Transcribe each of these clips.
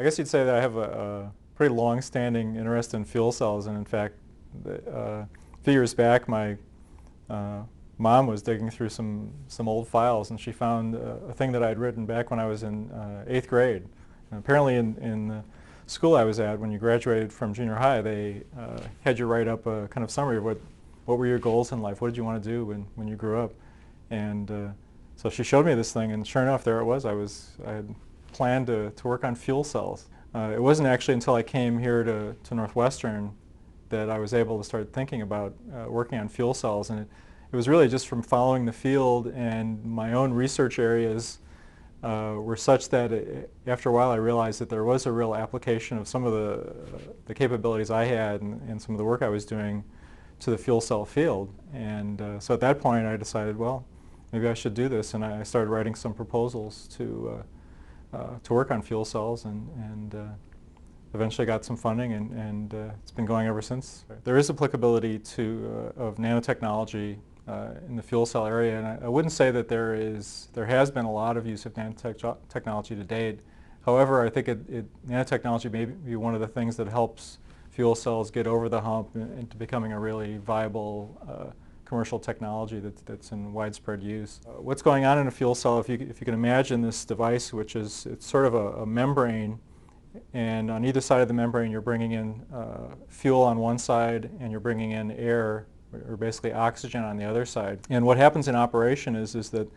I guess you'd say that I have a pretty long-standing interest in fuel cells, and in fact, a few years back, my mom was digging through some old files, and she found a thing that I'd written back when I was in 8th grade. And apparently, in the school I was at, when you graduated from junior high, they had you write up a kind of summary of what were your goals in life, what did you want to do when you grew up, and so she showed me this thing, and sure enough, there it was. I had planned to work on fuel cells. It wasn't actually until I came here to Northwestern that I was able to start thinking about working on fuel cells, and it was really just from following the field, and my own research areas were such that after a while I realized that there was a real application of some of the capabilities I had and some of the work I was doing to the fuel cell field. And so at that point I decided, well, maybe I should do this, and I started writing some proposals to work on fuel cells, and eventually got some funding, and it's been going ever since. There is applicability of nanotechnology in the fuel cell area, and I wouldn't say that there has been a lot of use of nanotechnology to date. However, I think nanotechnology may be one of the things that helps fuel cells get over the hump into becoming a really viable commercial technology that's in widespread use. What's going on in a fuel cell, if you can imagine this device, which is it's sort of a membrane, and on either side of the membrane you're bringing in fuel on one side and you're bringing in air, or basically oxygen, on the other side. And what happens in operation is that,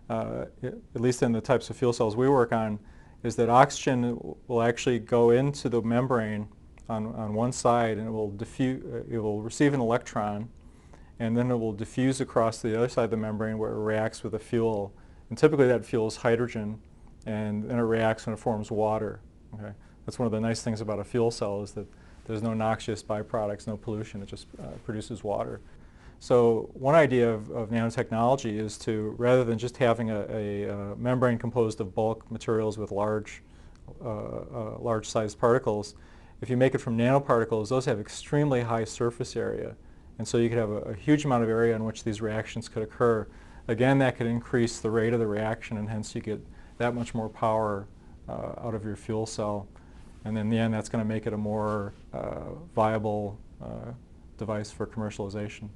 at least in the types of fuel cells we work on, is that oxygen will actually go into the membrane on one side, and it will receive an electron, and then it will diffuse across the other side of the membrane where it reacts with a fuel. And typically that fuel is hydrogen, and then it reacts and it forms water. Okay? That's one of the nice things about a fuel cell, is that there's no noxious byproducts, no pollution. It just produces water. So one idea of nanotechnology is to, rather than just having a membrane composed of bulk materials with large sized particles, if you make it from nanoparticles, those have extremely high surface area. And so you could have a huge amount of area in which these reactions could occur. Again, that could increase the rate of the reaction, and hence you get that much more power out of your fuel cell. And in the end, that's going to make it a more viable device for commercialization.